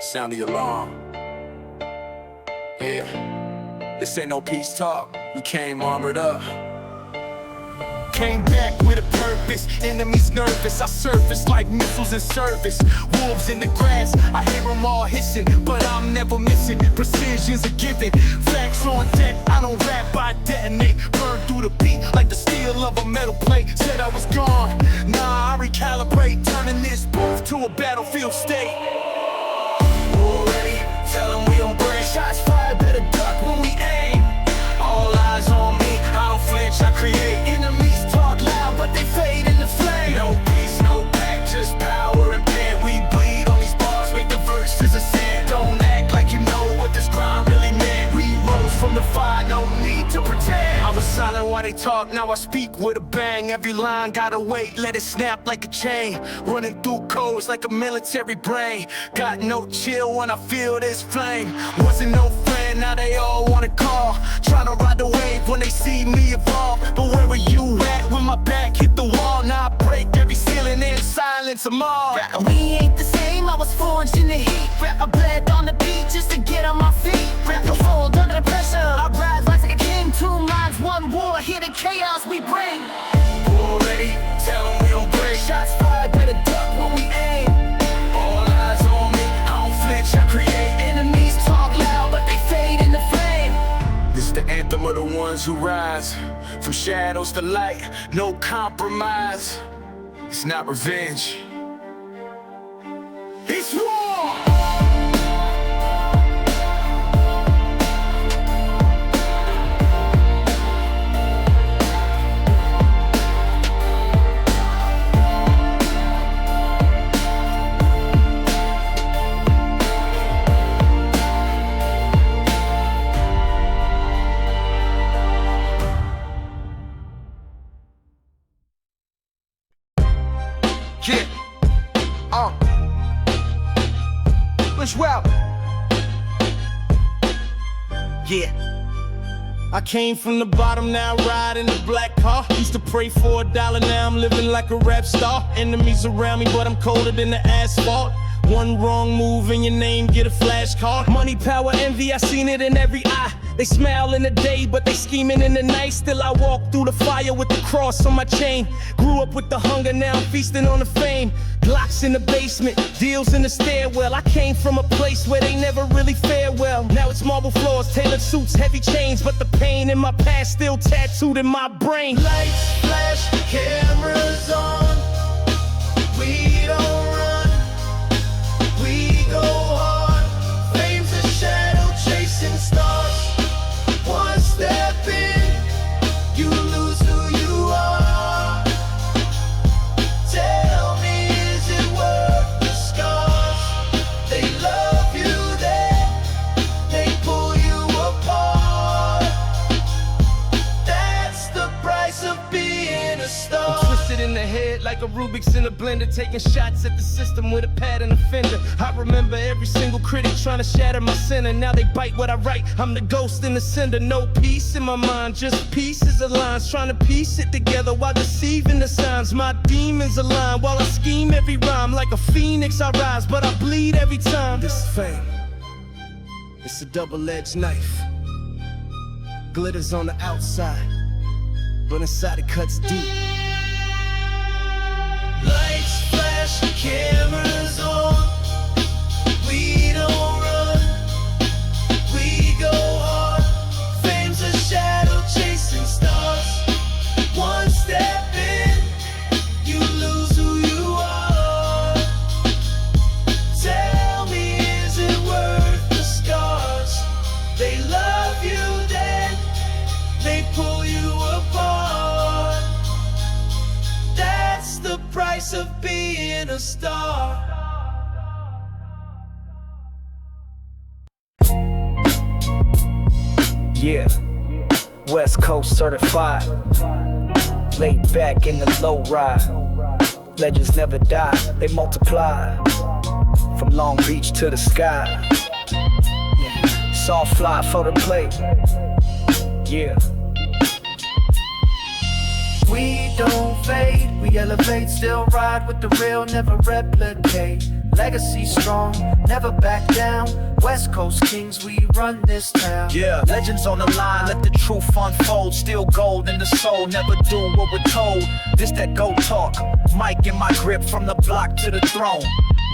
Sound the alarm. Yeah, this ain't no peace talk. We came armored up. Came back with a purpose, enemies nervous. I surface like missiles in service. Wolves in the grass, I hear them all hissing, but I'm never missing. Precision's a given, facts on deck. I don't rap, I detonate. Burn through the beat like the steel of a metal plate. Said I was gone, nah, I recalibrate. Turning this booth to a battlefield state. Already, tell them we don't break. Shots fired, better duck when we aim. All eyes on me, I don't flinch, I create. Enemies talk loud, but they fade in the flame. No peace, no pack, just power and pain. We bleed on these bars, make the verses a sin. Don't act like you know what this grind really meant. We rose from the fire, no need to pretend. I was silent while they talk, now I speak with a bang. Every line gotta wait, let it snap like a chain. Running through codes like a military brain. Got no chill when I feel this flame. Wasn't no friend, now they all wanna call. Tryna ride the wave when they see me evolve. But where were you at when my back hit the wall? Now I break every ceiling and silence them all. We ain't the same, I was forged in the heat. Rap, I bled on the beat just to get on my feet. Rap, I fold under the pressure, I rise like a king. Two lines, one war, here the chaos we bring. Already, tell them we don't break. Shots fired, better duck when we aim. All eyes on me, I don't flinch, I create. Enemies talk loud, but they fade in the flame. This is the anthem of the ones who rise. From shadows to light, no compromise. It's not revenge, it's war! Yeah, let's route. Yeah, I came from the bottom, now I ride in a black car. Used to pray for $1, now I'm living like a rap star. Enemies around me, but I'm colder than the asphalt. One wrong move and your name get a flashcard. Money, power, envy, I seen it in every eye. They smile in the day, but they scheming in the night. Still I walk through the fire with the cross on my chain. Grew up with the hunger, now I'm feasting on the fame. Glocks in the basement, deals in the stairwell. I came from a place where they never really fare well. Now it's marble floors, tailored suits, heavy chains. But the pain in my past still tattooed in my brain. Lights flash, cameras on. We don't run, we go hard. Flames of shadow chasing stars. One step in, you lose who you are. Tell me, is it worth the scars? They love you then, they pull you apart. That's the price of being a star. I'm twisted in the head like a Rubik's in a blender, taking shots at the system with a pad and a fender. I remember every single critic trying to shatter my center. Now they bite what I write, I'm the ghost in the cinder. No peace in my mind, just pieces of lines, trying to piece it together while deceiving the signs. My demons align while I scheme every rhyme. Like a phoenix I rise, but I bleed every time. This is fame, it's a double-edged knife. Glitters on the outside, but inside it cuts deep. Lights flash, cameras on. We don't run, we go hard. Flames of shadow chasing stars. One step in, you lose who you are. Tell me, is it worth the scars? They love you then, they pull you apart. That's the price of being a star. Yeah, West Coast certified. Laid back in the low ride. Legends never die, they multiply. From Long Beach to the sky. Soft fly for the plate. Yeah. We don't fade, we elevate, still ride with the real, never replicate. legacy strong, never back down. West Coast kings, we run this town. Yeah, legends on the line, let the truth unfold. Still gold in the soul, never do what we're told. This that go talk, mic in my grip from the block to the throne.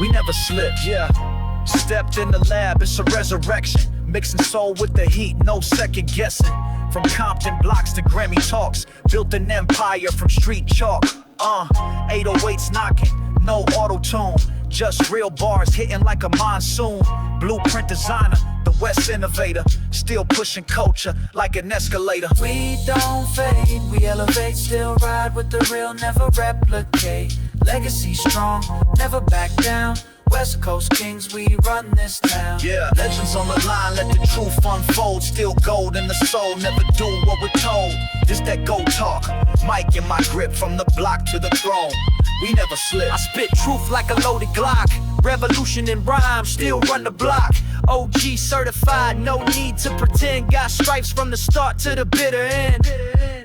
We never slipped, yeah. Stepped in the lab, it's a resurrection. Mixing soul with the heat, no second guessing. From Compton blocks to Grammy talks, built an empire from street chalk. 808s knocking, no auto-tune, just real bars hitting like a monsoon. Blueprint designer, the West innovator, still pushing culture like an escalator. We don't fade, we elevate, still ride with the real, never replicate. Legacy strong, never back down. West Coast kings, we run this town. Yeah, legends on the line, let the truth unfold. Still gold in the soul, never do what we're told. This that go talk, mic in my grip from the block to the throne. We never slip. I spit truth like a loaded Glock. Revolution in rhyme, still run the block. OG certified, no need to pretend. Got stripes from the start to the bitter end.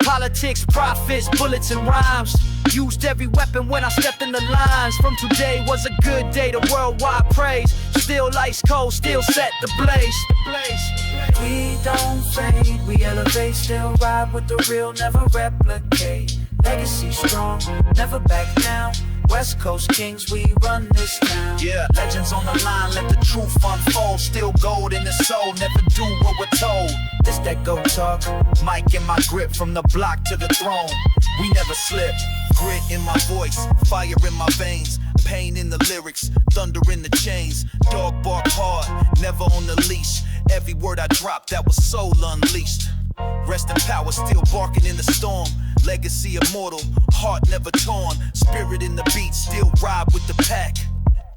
Politics, profits, bullets and rhymes. Used every weapon when I stepped in the lines. From today was a good day to worldwide praise. Still ice cold, still set the blaze. We don't fade, we elevate, still ride with the real, never replicate. Legacy strong, never back down. West Coast kings, we run this town. Yeah, legends on the line, let the truth unfold. Still gold in the soul, never do what we're told. This that go talk, mic in my grip from the block to the throne. We never slip. Grit in my voice, fire in my veins, pain in the lyrics, thunder in the chains. Dog bark hard, never on the leash. Every word I drop, that was soul unleashed. Rest in power, still barking in the storm. Legacy immortal, heart never torn. Spirit in the beat, still ride with the pack.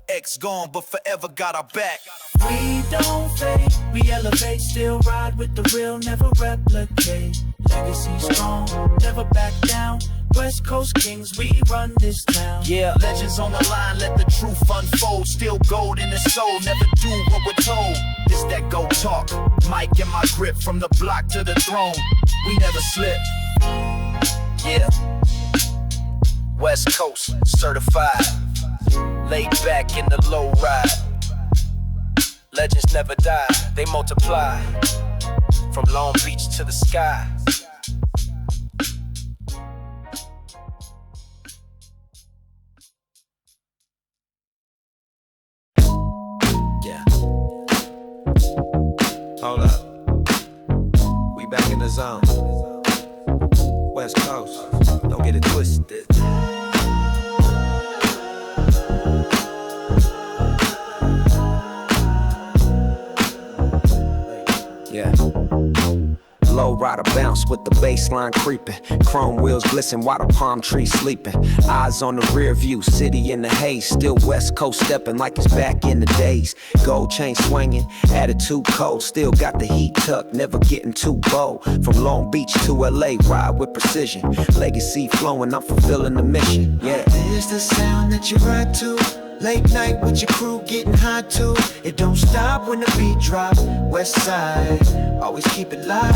Ex gone, but forever got our back. we don't fade, we elevate, still ride with the real, never replicate. Legacy strong, never back down. West Coast kings, we run this town. Yeah, legends on the line, let the truth unfold. Still gold in the soul, never do what we're told. This that go talk, mic in my grip from the block to the throne. We never slip. Yeah, West Coast certified, laid back in the low ride. Legends never die, they multiply. From Long Beach to the sky. Hold up, we back in the zone. West Coast, don't get it twisted. Yeah. Low rider bounce with the baseline creeping. Chrome wheels glisten while the palm trees sleeping. Eyes on the rear view, city in the haze. Still West Coast stepping like it's back in the days. Gold chain swinging, attitude cold. Still got the heat tucked, never getting too bold. From Long Beach to LA, ride with precision. Legacy flowing, I'm fulfilling the mission. Yeah. There's the sound that you ride to. Late night with your crew getting high too. It don't stop when the beat drop. Westside, always keep it live.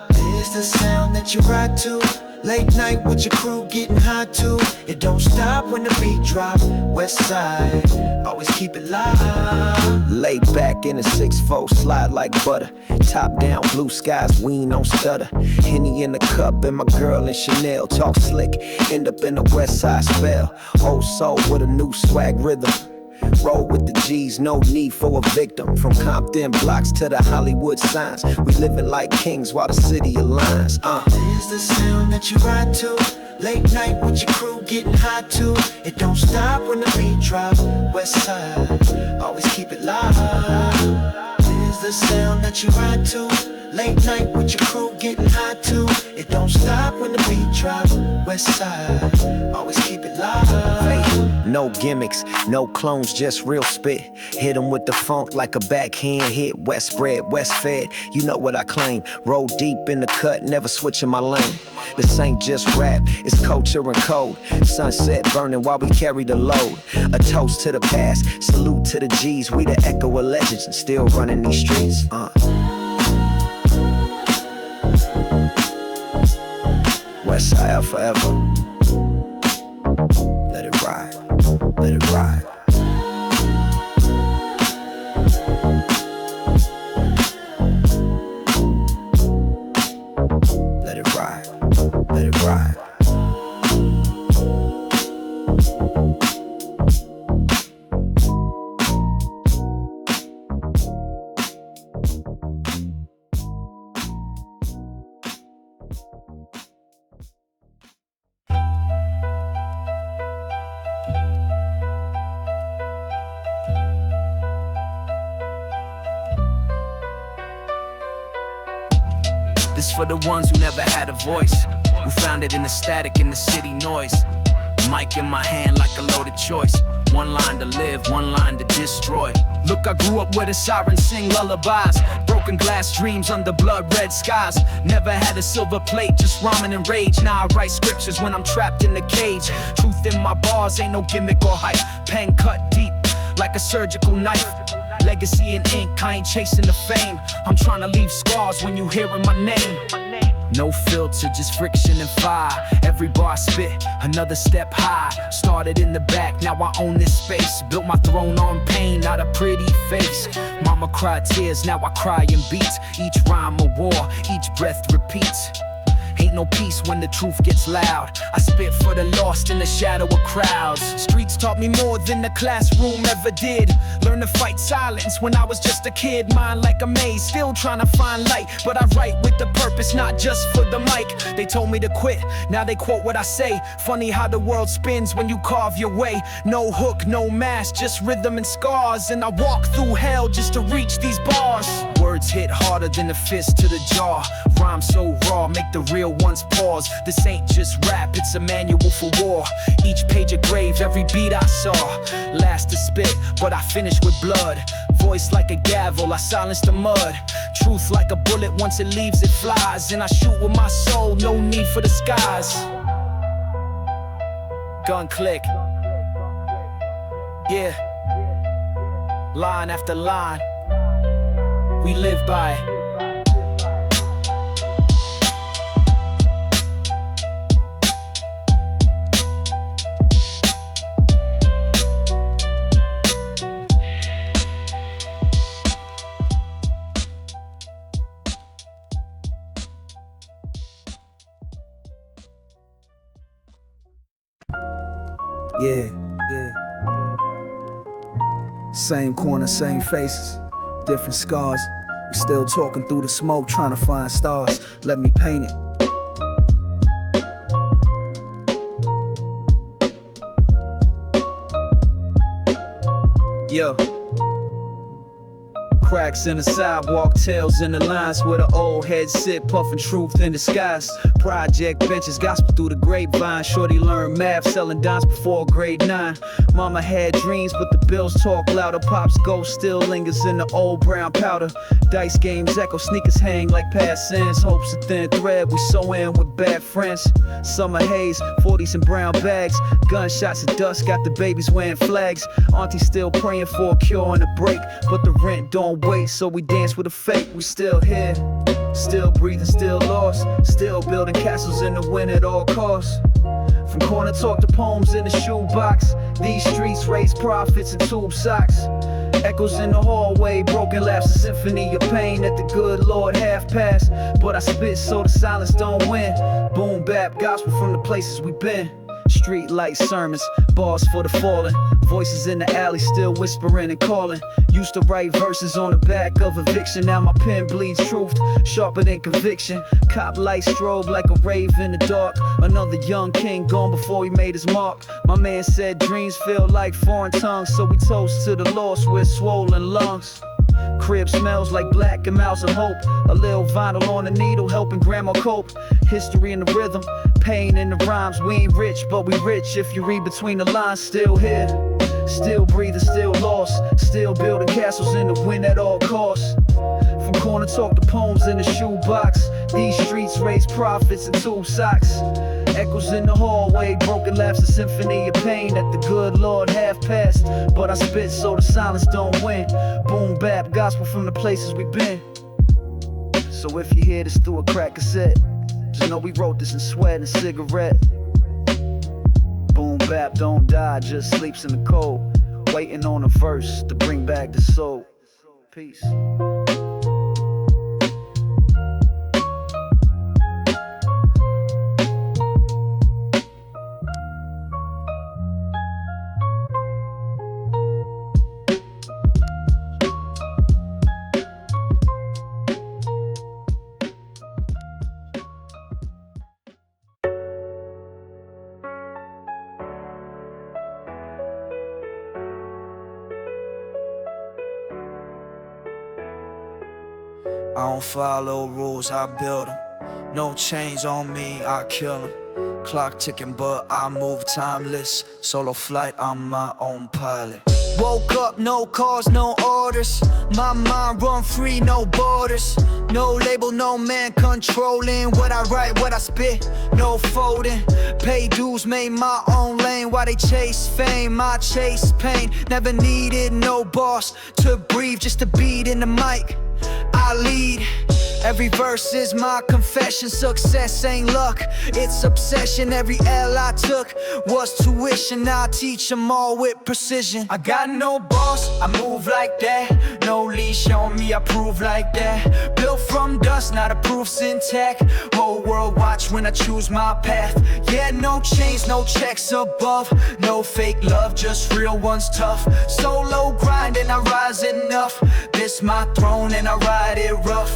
There's the sound that you ride to. Late night with your crew getting high too. It don't stop when the beat drop. Westside, always keep it live. Laid back in a 6'4", slide like butter. Top down, blue skies, we ain't on stutter. Henny in the cup and my girl in Chanel. Talk slick, end up in a Westside spell. Old soul with a new swag rhythm. Roll with the G's, no need for a victim. From Compton blocks to the Hollywood signs, we living like kings while the city aligns. There's the sound that you ride to. Late night with your crew getting high too. It don't stop when the beat drop. Westside, always keep it live. There's the sound that you ride to. Late night with your crew getting high too. It don't stop when the beat drop. Westside, always keep it live. No gimmicks, no clones, just real spit. Hit them with the funk like a backhand hit. West spread, West fed, you know what I claim. Roll deep in the cut, never switching my lane. This ain't just rap, it's culture and code. Sunset burning while we carry the load. A toast to the past, salute to the G's. We the echo of legends and still running these streets. Westside forever. Let it ride, let it ride. This for the ones who never had a voice, who found it in the static in the city noise. Mic in my hand like a loaded choice. One line to live, one line to destroy. Look, I grew up where the sirens sing lullabies. Broken glass dreams under blood red skies. Never had a silver plate, just ramen and rage. Now I write scriptures when I'm trapped in the cage. Truth in my bars, ain't no gimmick or hype. Pen cut deep like a surgical knife. Legacy in ink, I ain't chasing the fame. I'm trying to leave scars when you hearing my name. No filter, just friction and fire. Every bar I spit, another step high. Started in the back, now I own this space. Built my throne on pain, not a pretty face. Mama cried tears, now I cry in beats. Each rhyme a war, each breath repeats. Ain't no peace when the truth gets loud. I spit for the lost in the shadow of crowds. Streets taught me more than the classroom ever did. Learned to fight silence when I was just a kid. Mind like a maze, still trying to find light. But I write with the purpose, not just for the mic. They told me to quit, now they quote what I say. Funny how the world spins when you carve your way. No hook, no mask, just rhythm and scars. And I walk through hell just to reach these bars. Words hit harder than a fist to the jaw. Rhyme so raw, make the real ones pause. This ain't just rap, it's a manual for war. Each page a grave, every beat I saw. Last to spit, but I finish with blood. Voice like a gavel, I silence the mud. Truth like a bullet, once it leaves it flies. And I shoot with my soul, no need for the skies. Gun click. Yeah. Line after line, we live by it. Yeah. Same corner, same faces, different scars. We still talking through the smoke, trying to find stars. Let me paint it. Yo. Cracks in the sidewalk, tails in the lines where the old heads sit, puffing truth in disguise. Project benches, gospel through the grapevine. Shorty learned math, selling dimes before grade 9. Mama had dreams, but the bills talk louder. Pop's ghost still lingers in the old brown powder. Dice games echo, sneakers hang like past sins. Hope's a thin thread, we sew in with bad friends. Summer haze, 40s and brown bags. Gunshots and dust, got the babies wearing flags. Auntie still praying for a cure and a break, but the rent don't wait, so we dance with a fake. We still here, still breathing, still lost. Still building castles in the wind at all costs. From corner talk to poems in the shoebox. These streets raise profits and tube socks. Echoes in the hallway, broken laughs, a symphony of pain that the good Lord half passed. But I spit so the silence don't win. Boom bap gospel from the places we've been. Street light sermons, bars for the fallen. Voices in the alley still whispering and calling. Used to write verses on the back of eviction. Now my pen bleeds truth, sharper than conviction. Cop light strobe like a rave in the dark. Another young king gone before he made his mark. My man said dreams feel like foreign tongues, so we toast to the lost with swollen lungs. Crib smells like black and mouths of hope. A little vinyl on the needle helping grandma cope. History in the rhythm, pain in the rhymes. We ain't rich, but we rich if you read between the lines. Still here, still breathing, still lost. Still building castles in the wind at all costs. From corner talk to poems in the shoebox. These streets raise profits and tube socks. Echoes in the hallway, broken laughs, a symphony of pain that the good Lord half passed. But I spit so the silence don't win. Boom bap gospel from the places we've been. So if you hear this through a crack cassette, just know we wrote this in sweat and cigarette. Boom bap don't die, just sleeps in the cold, waiting on a verse to bring back the soul. Peace. I don't follow rules, I build them. No chains on me, I kill 'em. Clock ticking, but I move timeless. Solo flight, I'm my own pilot. Woke up, no calls, no orders. My mind run free, no borders. No label, no man controlling what I write, what I spit. No folding. Pay dues, made my own lane. While they chase fame, I chase pain. Never needed no boss to breathe, just a beat in the mic. I lead. Every verse is my confession. Success ain't luck, it's obsession. Every L I took was tuition. I teach them all with precision. I got no boss, I move like that. No leash on me, I prove like that. Built from dust, not a proof's intact. Whole world watch when I choose my path. Yeah, no chains, no checks above. No fake love, just real ones tough. Solo grind and I rise enough. This my throne and I ride it rough.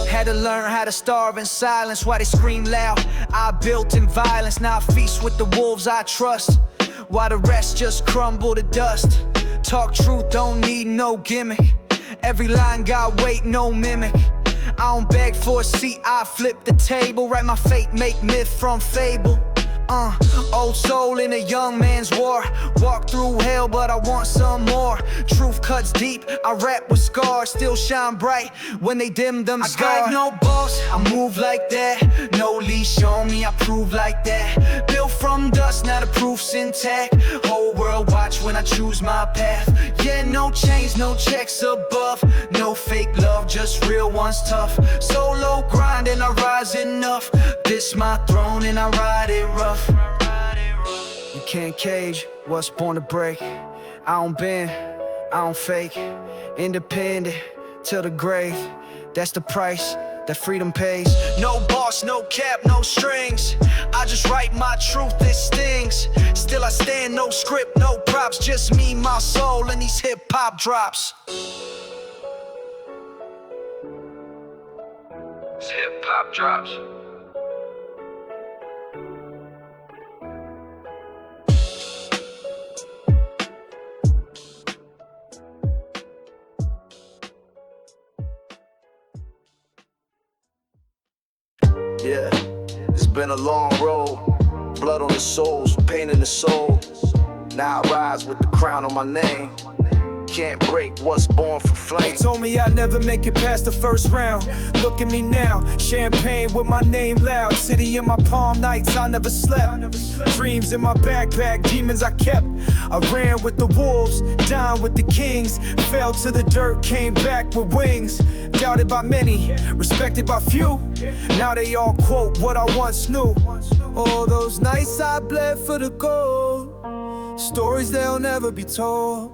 Had to learn how to starve in silence while they scream loud. I built in violence, now I feast with the wolves I trust. While the rest just crumble to dust. Talk truth, don't need no gimmick. Every line got weight, no mimic. I don't beg for a seat, I flip the table. Write my fate, make myth from fable. Old soul in a young man's war. Walk through hell, but I want some more. Truth cuts deep, I rap with scars. Still shine bright when they dim them scars. I got no boss, I move like that. No leash on me, I prove like that. Built from dust, now the proof's intact. Whole world watch when I choose my path. Yeah, no chains, no checks above. No fake love, just real ones tough. Solo grind and I rise enough. This my throne and I ride it rough. You can't cage what's born to break. I don't bend, I don't fake. Independent till the grave. That's the price that freedom pays. No boss, no cap, no strings. I just write my truth, it stings. Still I stand, no script, no props. Just me, my soul, and these hip-hop drops. It's hip-hop drops. Yeah, it's been a long road. Blood on the souls, pain in the soul. Now I rise with the crown on my name. Can't break what's born for flame. They told me I'd never make it past the first round. Look at me now, champagne with my name loud. City in my palm, nights I never slept. Dreams in my backpack, demons I kept. I ran with the wolves, dined with the kings. Fell to the dirt, came back with wings. Doubted by many, respected by few. Now they all quote what I once knew. All those nights I bled for the gold. Stories they'll never be told.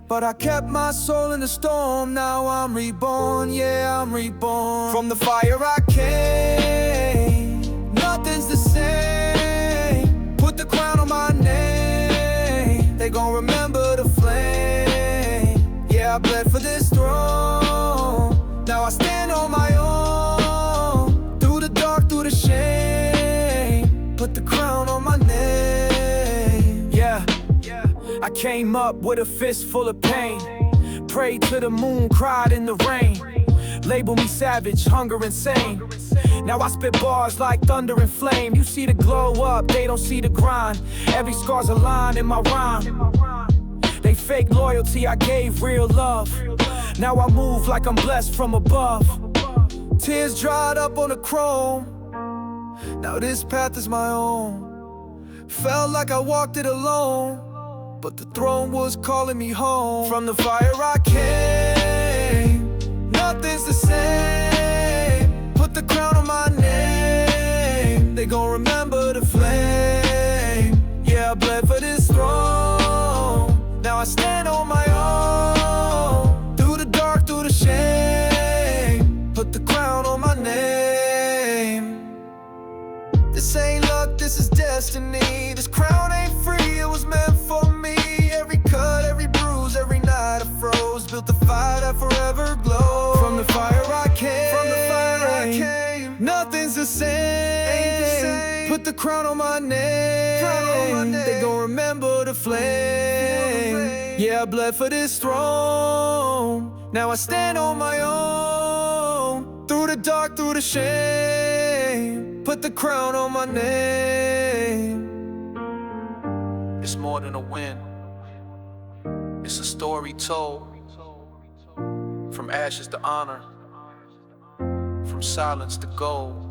But I kept my soul in the storm. Now I'm reborn, yeah, I'm reborn. From the fire I came, nothing's the same. Put the crown on my name. They gon' remember the flame. Yeah, I bled for this throne. Now I stand on my own. Through the dark, through the shame. Put the crown on my name. Yeah, I came up with a fist full of pain. Prayed to the moon, cried in the rain. Label me savage, hunger insane. Now I spit bars like thunder and flame. You see the glow up, they don't see the grind. Every scar's a line in my rhyme. They fake loyalty, I gave real love. Now I move like I'm blessed from above. Tears dried up on the chrome. Now this path is my own. Felt like I walked it alone, but the throne was calling me home. From the fire I came, nothing's the same. Put the crown on my name. They gon' remember the flame. Yeah, I bled for this throne. Now I stand on my own. Through the dark, through the shame. Put the crown on my name. This ain't luck, this is destiny. This crown ain't free, it was meant for me. Every cut, every bruise, every night I froze. Built the fire that forever glows. From the fire I came, from the fire I came. Nothing's the same, ain't the same. Put the crown on my name. They gon' remember the flame. Yeah, I bled for this throne. Now I stand on my own. Through the dark through the shame. Put the crown on my name. It's more than a win. It's a story told. From ashes to honor. From silence to gold.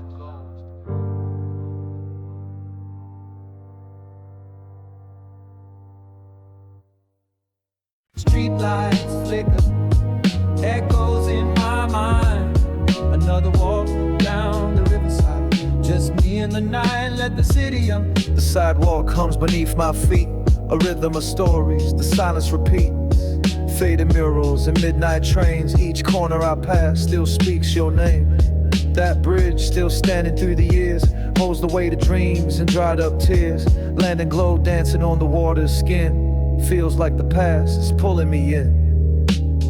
Street lights flicker, echoes in my mind. Another walk down the riverside, just me and the night, let the city young. The sidewalk hums beneath my feet, a rhythm of stories, the silence repeats. Faded murals and midnight trains, each corner I pass still speaks your name. That bridge still standing through the years, holds the weight of dreams and dried up tears. Land and glow dancing on the water's skin, feels like the past is pulling me in.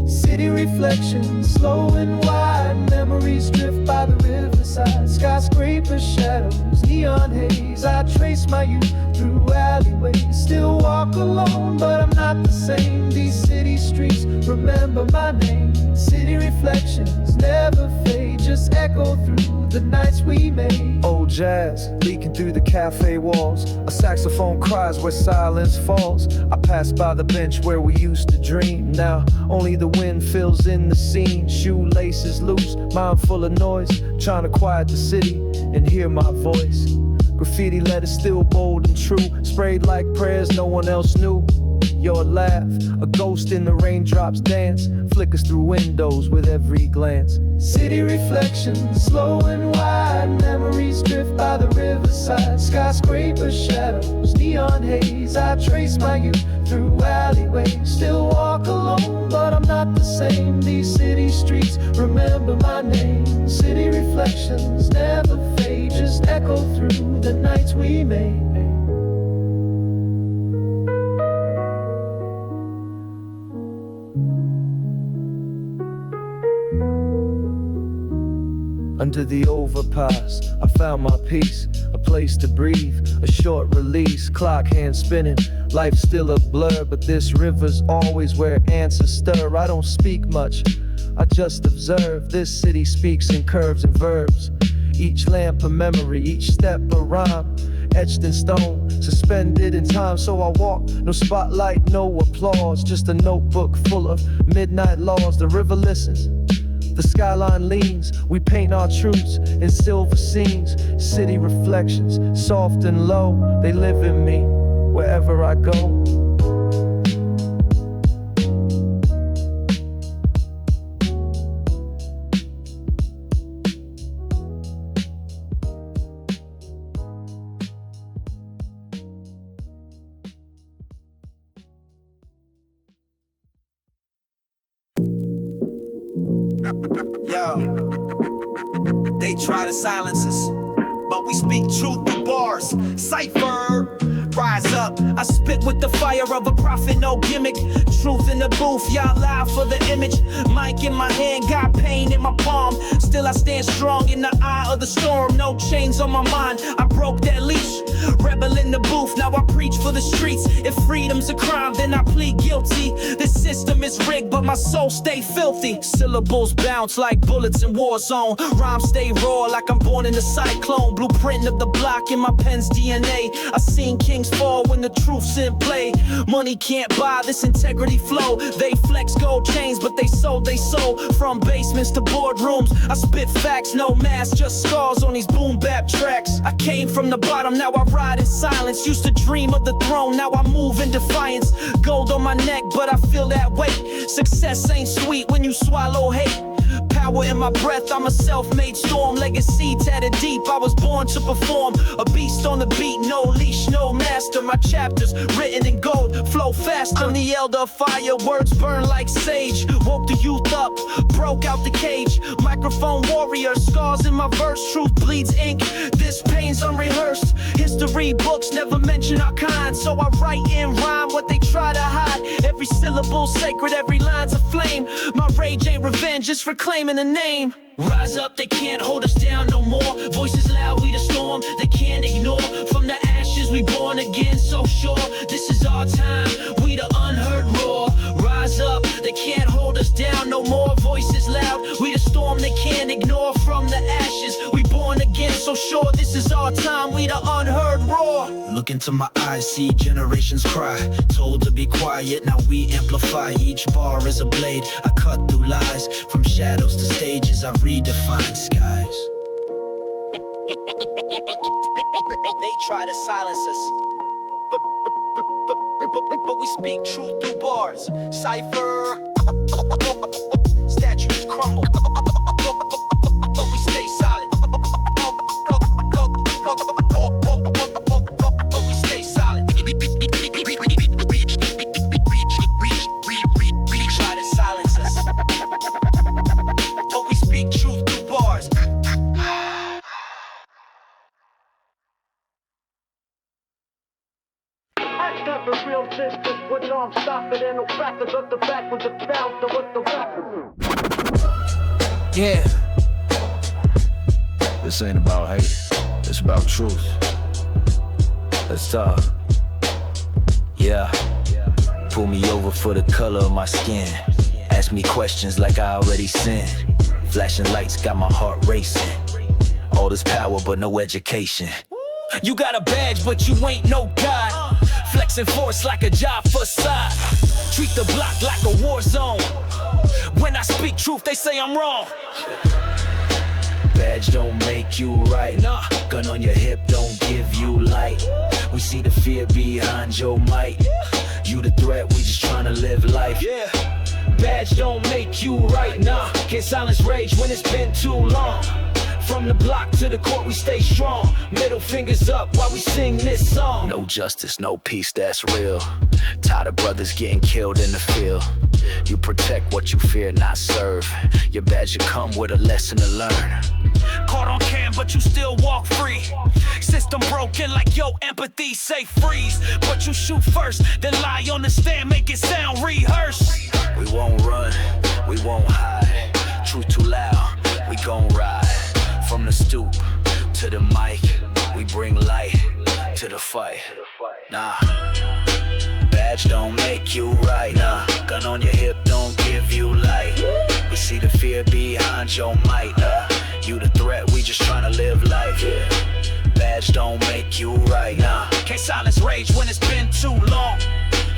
City reflections, slow and wide, memories drift by the riverside. Skyscraper shadows, neon haze, I trace my youth through alleyways. Still walk alone, but I'm not the same. These city streets remember my name. City reflections never fade, just echo through the nights we made. Old jazz leaking through the cafe walls, a saxophone cries where silence falls. I pass by the bench where we used to dream. Now only the wind fills in the scene. Shoelaces loose, mind full of noise, trying to quiet the city and hear my voice. Graffiti letters still bold and true, sprayed like prayers no one else knew. Your laugh, a ghost in the raindrops dance, flickers through windows with every glance. City reflections, slow and wide, memories drift by the riverside. Skyscraper shadows, neon haze, I trace my youth through alleyways. Still walk alone, but I'm not the same. These city streets remember my name. City reflections never fade, just echo through the nights we made. Under the overpass, I found my peace, a place to breathe, a short release, clock hand spinning, life still a blur, but this river's always where answers stir. I don't speak much, I just observe. This city speaks in curves and verbs, each lamp a memory, each step a rhyme, etched in stone, suspended in time. So I walk, no spotlight, no applause, just a notebook full of midnight laws. The river listens, the skyline leans, we paint our truths in silver scenes. City reflections, soft and low, they live in me wherever I go. Yo, they try to silence us, but we speak truth through bars. Cipher, rise up. I spit with the fire of a prophet, no gimmick. Truth in the booth, y'all lie for the image. Mic in my hand, got pain in my palm. Still I stand strong in the eye of the storm. No chains on my mind, I broke that leash. Rebel in the booth, now I preach for the streets. If freedom's a crime, then I plead guilty. This system is rigged, but my soul stay filthy. Syllables bounce like bullets in war zone. Rhymes stay raw like I'm born in a cyclone. Blueprint of the block in my pen's DNA. I seen kings fall when the truth's in play. Money can't buy this integrity flow. They flex gold chains, but they sold they soul. From basements to boardrooms, I spit facts, no mask, just scars on these boom bap tracks. I came from the bottom, now I ride in silence. Used to dream of the throne, now I move in defiance. Gold on my neck, but I feel that weight. Success ain't sweet when you swallow hate. Power in my breath, I'm a self-made storm. Legacy tatted deep, I was born to perform. A beast on the beat, no leash, no master. My chapters written in gold, flow fast. I'm the elder of fire, words burn like sage. Woke the youth up, broke out the cage. Microphone warrior, scars in my verse. Truth bleeds ink, this pain's unrehearsed. History books never mention our kind, so I write in rhyme what they try to hide. Every syllable sacred, every line's a flame. My rage ain't revenge, it's reclaiming a name. Rise up, they can't hold us down no more. Voices loud, we the storm, they can't ignore. From the ashes, we born again, so sure. This is our time, we the unheard roar. Rise up, they can't hold us down no more. Voices loud, we the storm, they can't ignore. From the sure this is our time, we the unheard roar. Look into my eyes, see generations cry. Told to be quiet, now we amplify. Each bar is a blade, I cut through lies. From shadows to stages, I redefine skies. They try to silence us, but we speak truth through bars. Cipher, statues crumble, but we stay silent. But we stay silent. Try to silence us, but we speak truth through bars. I got the real distance with no I'm stopping and no factors up the back with the bouncer with the rapper. Yeah. This ain't about hate, it's about truth. Let's talk. Yeah. Pull me over for the color of my skin. Ask me questions like I already sinned. Flashing lights got my heart racing. All this power but no education. You got a badge but you ain't no god. Flexing force like a job for side. Treat the block like a war zone. When I speak truth they say I'm wrong. Badge don't make you right. Nah. Gun on your hip don't give you light. We see the fear behind your might. You the threat, we just tryna live life. Yeah. Badge don't make you right. Nah. Can't silence rage when it's been too long. From the block to the court we stay strong. Middle fingers up while we sing this song. No justice, no peace, that's real. Tired of brothers getting killed in the field. You protect what you fear, not serve. Your badge should come with a lesson to learn. Caught on cam but you still walk free. System broken like yo empathy say freeze. But you shoot first then lie on the stand make it sound rehearsed. We won't run, we won't hide. Truth too loud, we gon' ride. From the stoop to the mic, we bring light to the fight. Nah, badge don't make you right. Nah, gun on your hip don't give you light. We see the fear behind your might. You the threat, we just tryna live life. Badge don't make you right. Nah, can't silence rage when it's been too long.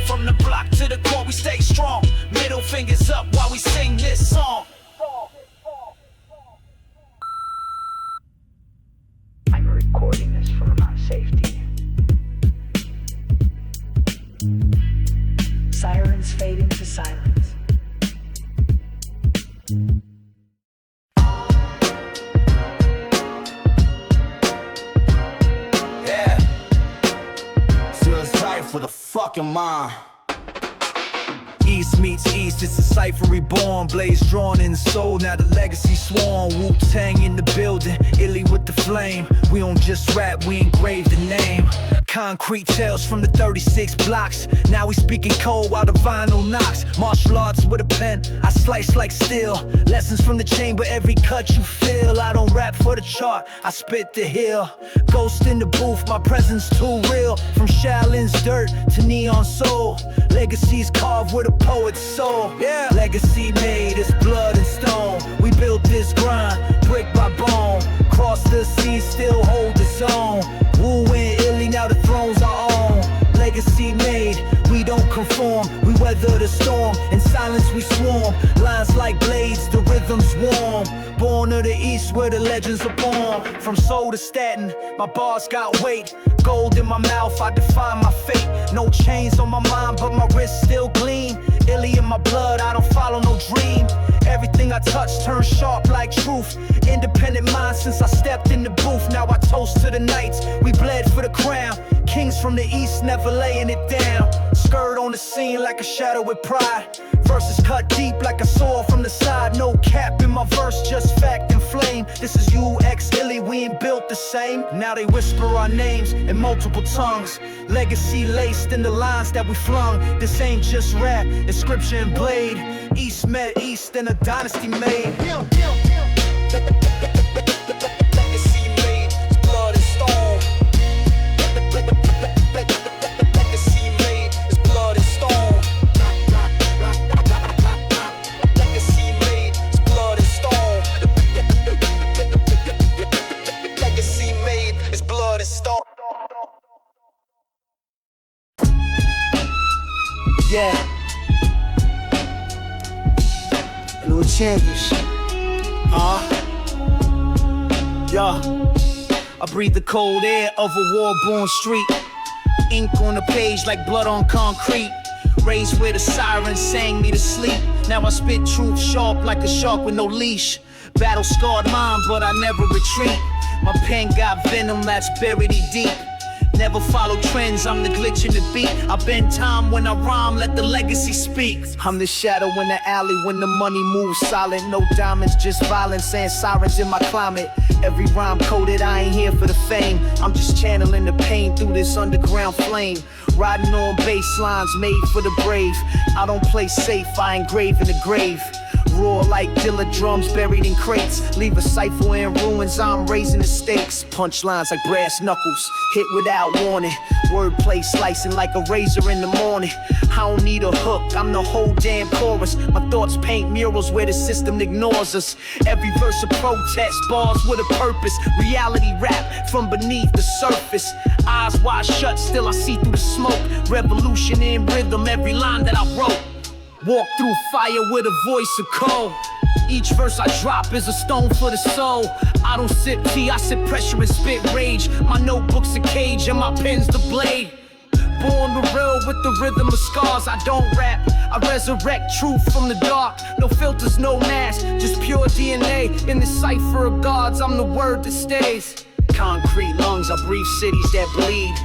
From the block to the court we stay strong. Middle fingers up while we sing this song. I'm recording this for my safety. Sirens fade into silence. Yeah. Feels tight for the fucking mind. East meets east, it's a cipher reborn. Blaze drawn in the soul, now the legacy sworn. Wu-Tang in the building, illy with the flame. We don't just rap, we engrave the name. Concrete tales from the 36 blocks. Now we speaking cold while the vinyl knocks. Martial arts with a pen, I slice like steel. Lessons from the chamber, every cut you feel. I don't rap for the chart, I spit the hill. Ghost in the booth, my presence too real. From Shaolin's dirt to neon soul. Legacies carved with a poet's soul. Yeah. Legacy made, it's blood and stone. We built this grind, brick by bone. Cross the seas, still hold its own. Wu win illy, now the throne's our own. Legacy made, we don't conform. We weather the storm, in silence we swarm. Lines like blades, the rhythm's warm. Born of the east where the legends are born. From soul to Staten, my bars got weight. Gold in my mouth, I define my fate. No chains on my mind, but my wrist still gleam. Illy in my blood, I don't follow no dream. Everything I touch turns sharp like truth. Independent mind since I stepped in the booth. Now I toast to the knights, we bled for the crown. Kings from the east, never laying it down. Skirt on the scene like a shadow with pride. Verses cut deep like a sword from the side. No cap in my verse, just fact and flame. This is UX Illy, we ain't built the same. Now they whisper our names in multiple tongues. Legacy laced in the lines that we flung. This ain't just rap, it's scripture and blade. East met east and a dynasty made. Legacy made, blood and stone. Legacy made, it's blood and stone. Legacy made, it's blood and stone. Legacy championship. I breathe the cold air of a war-born street. Ink on the page like blood on concrete. Raised where the sirens sang me to sleep. Now I spit truth sharp like a shark with no leash. Battle scarred mind, but I never retreat. My pen got venom that's buried deep. Never follow trends, I'm the glitch in the beat. I bend time when I rhyme, let the legacy speak. I'm the shadow in the alley when the money moves silent. No diamonds, just violence and sirens in my climate. Every rhyme coded, I ain't here for the fame. I'm just channeling the pain through this underground flame. Riding on bass lines made for the brave. I don't play safe, I engrave in the grave. Roar like Dilla drums buried in crates. Leave a cipher in ruins, I'm raising the stakes. Punchlines like brass knuckles, hit without warning. Wordplay slicing like a razor in the morning. I don't need a hook, I'm the whole damn chorus. My thoughts paint murals where the system ignores us. Every verse a protest, bars with a purpose. Reality rap from beneath the surface. Eyes wide shut, still I see through the smoke. Revolution in rhythm, every line that I wrote. Walk through fire with a voice of cold. Each verse I drop is a stone for the soul. I don't sip tea, I sip pressure and spit rage. My notebook's a cage and my pen's the blade. Born to real with the rhythm of scars. I don't rap, I resurrect truth from the dark. No filters, no mask, just pure DNA. In the cipher of gods, I'm the word that stays. Concrete lungs, I breathe cities that bleed.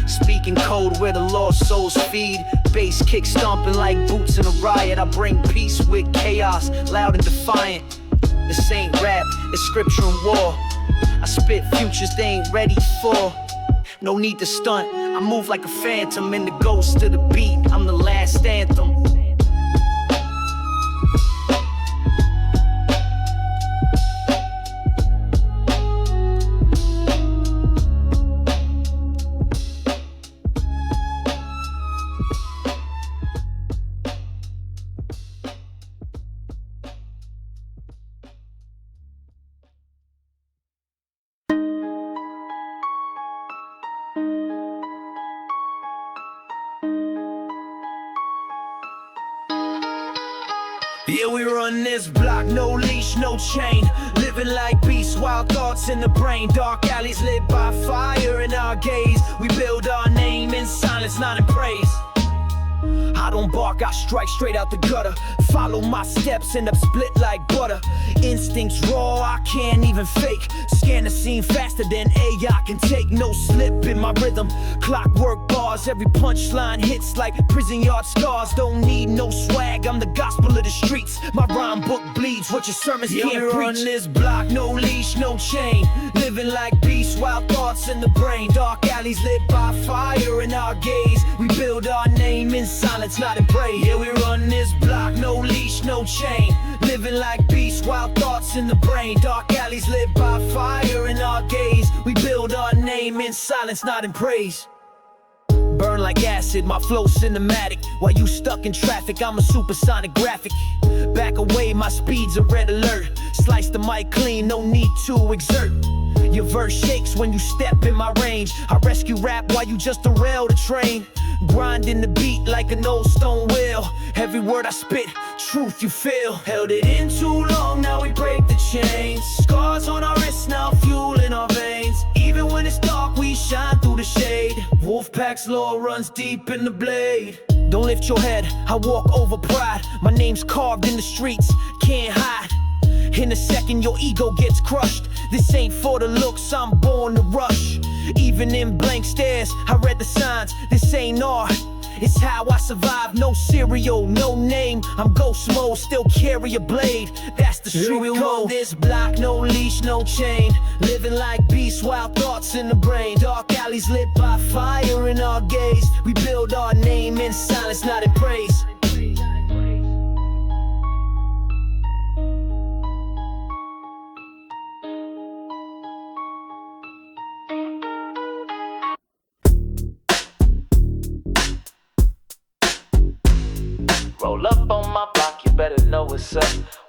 Speaking code where the lost souls feed. Bass kick stomping like boots in a riot. I bring peace with chaos, loud and defiant. This ain't rap, it's scripture and war. I spit futures they ain't ready for. No need to stunt, I move like a phantom. In the ghost of the beat, I'm the last anthem. Yeah, we run this block, no leash, no chain. Living like beasts, wild thoughts in the brain. Dark alleys lit by fire in our gaze. We build our name in silence, not in praise. I don't bark, I strike straight out the gutter. Follow my steps, end up split like butter. Instincts raw, I can't even fake. Scan the scene faster than AI can take. No slip in my rhythm, clockwork bars. Every punchline hits like prison yard scars. Don't need no swag, I'm the gospel of the streets. My rhyme book bleeds what your sermons can't preach. On this block, no leash, no chain. Living like beasts, wild thoughts in the brain. Dark alleys lit by fire in our gaze. We build our name in silence, not in praise. Yeah, we run this block, no leash, no chain. Living like beasts, wild thoughts in the brain. Dark alleys lit by fire in our gaze. We build our name in silence, not in praise. Burn like acid, my flow cinematic. While you stuck in traffic, I'm a supersonic graphic. Back away, my speed's a red alert. Slice the mic clean, no need to exert. Your verse shakes when you step in my range. I rescue rap while you just derail the train. Grinding the beat like an old stone wheel. Every word I spit, truth you feel. Held it in too long, now we break the chains. Scars on our wrists, now fuel in our veins. Even when it's dark, we shine through the shade. WOLFPACK's law runs deep in the blade. Don't lift your head, I walk over pride. My name's carved in the streets, can't hide. In a second your ego gets crushed. This ain't for the looks, I'm born to rush. Even in blank stares, I read the signs. This ain't art, it's how I survive. No cereal, no name, I'm ghost mode. Still carry a blade, that's the street code. This block, no leash, no chain. Living like beasts, wild thoughts in the brain. Dark alleys lit by fire in our gaze. We build our name in silence, not in praise. Roll up on my block, you better know what's up.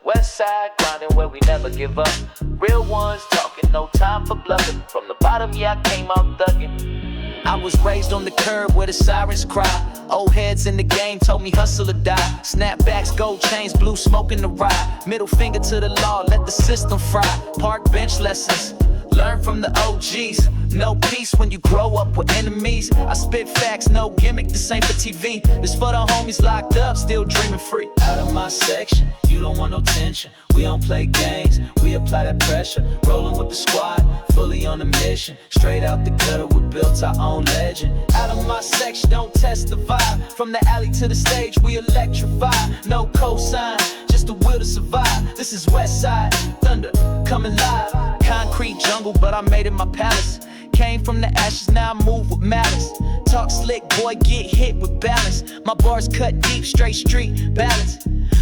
Westside grinding where we never give up. Real ones talking, no time for bluffing. From the bottom, yeah, I came out thugging. I was raised on the curb where the sirens cry. Old heads in the game told me hustle or die. Snapbacks, gold chains, blue smoke in the ride. Middle finger to the law, let the system fry. Park bench lessons, learn from the OGs. No peace when you grow up with enemies. I spit facts, no gimmick, this ain't for TV. This for the homies locked up, still dreaming free. Out of my section, you don't want no tension. We don't play games, we apply that pressure. Rolling with the squad, fully on a mission. Straight out the gutter, we built our own legend. Out of my section, don't test the vibe. From the alley to the stage, we electrify. No cosign, just the will to survive. This is Westside, thunder, coming live. Concrete jungle, but I made it my palace. Came from the ashes, now I move with malice. Talk slick, boy, get hit with balance. My bars cut deep, straight street balance.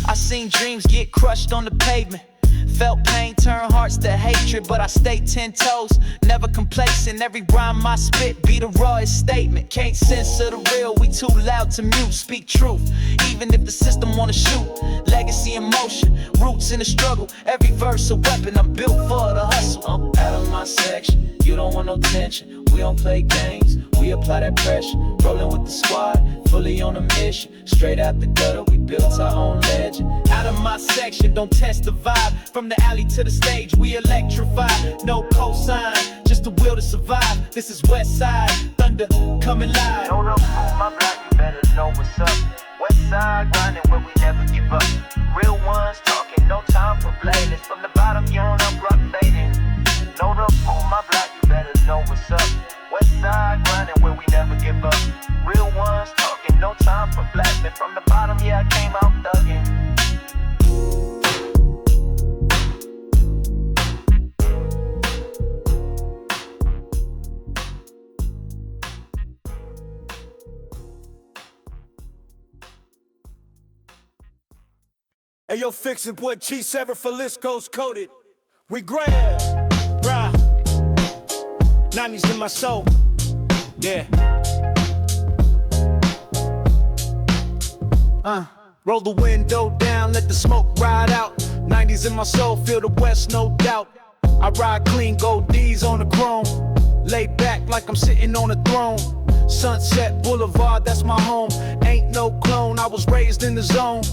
I seen dreams get crushed on the pavement. Felt pain turn hearts to hatred, but I stay 10 toes, never complacent. Every rhyme I spit be the rawest statement. Can't censor the real, we too loud to mute. Speak truth, even if the system wanna shoot. Legacy in motion, roots in the struggle. Every verse a weapon, I'm built for the hustle. I'm out of my section, you don't want no tension. We don't play games, we apply that pressure. Rolling with the squad, fully on a mission. Straight out the gutter, we built our own legend. Out of my section, don't test the vibe. From the alley to the stage, we electrify. No cosign, just the will to survive. This is Westside, thunder coming live. Hold up on my block, you better know what's up. Westside grinding where we never give up. Real ones talking, no time for playlists. From the bottom, young, I'm rock fading. Load up on my block, you better know what's up. Westside grinding where we never give up. Real ones talking, no time for blasting. From the bottom, yeah, I came out thugging. Hey, yo, fix it, boy, Cipher for list goes coded. We grab, ride. 90s in my soul, yeah. Roll the window down, let the smoke ride out. 90s in my soul, feel the West, no doubt. I ride clean, gold D's on the chrome. Lay back like I'm sitting on a throne. Sunset Boulevard, that's my home. Ain't no clone, I was raised in the zone.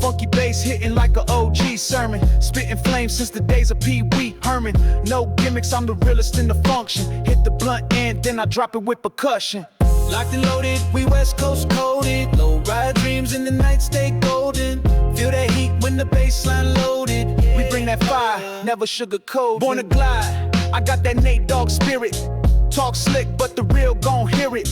Funky bass hitting like a OG sermon. Spitting flames since the days of Pee Wee Herman. No gimmicks, I'm the realest in the function. Hit the blunt end, then I drop it with percussion. Locked and loaded, we West Coast coded. Low ride dreams in the night stay golden. Feel that heat when the bassline loaded. We bring that fire, never sugarcoat. Born to glide, I got that Nate Dogg spirit. Talk slick, but the real gon' hear it.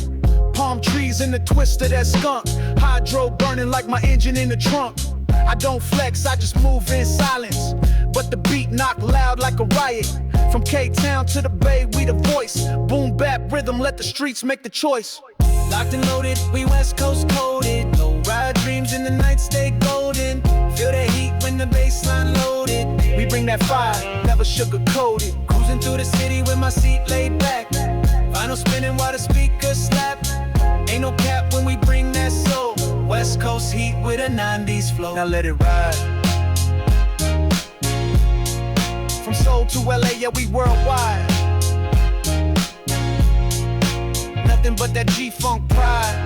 Palm trees in the twist of that skunk. Hydro burning like my engine in the trunk. I don't flex, I just move in silence. But the beat knock loud like a riot. From K-Town to the Bay, we the voice. Boom bap rhythm, let the streets make the choice. Locked and loaded, we West Coast coded. Low ride dreams in the night stay golden. Feel that heat when the bassline loaded. We bring that fire, never sugarcoated. Cruising through the city with my seat laid back. Vinyl spinning while the speakers slap. Ain't no cap when we bring that soul. West Coast heat with a 90s flow. Now let it ride. From Seoul to LA, yeah, we worldwide. Nothing but that G-Funk pride.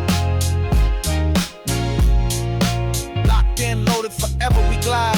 Locked in, loaded, forever we glide.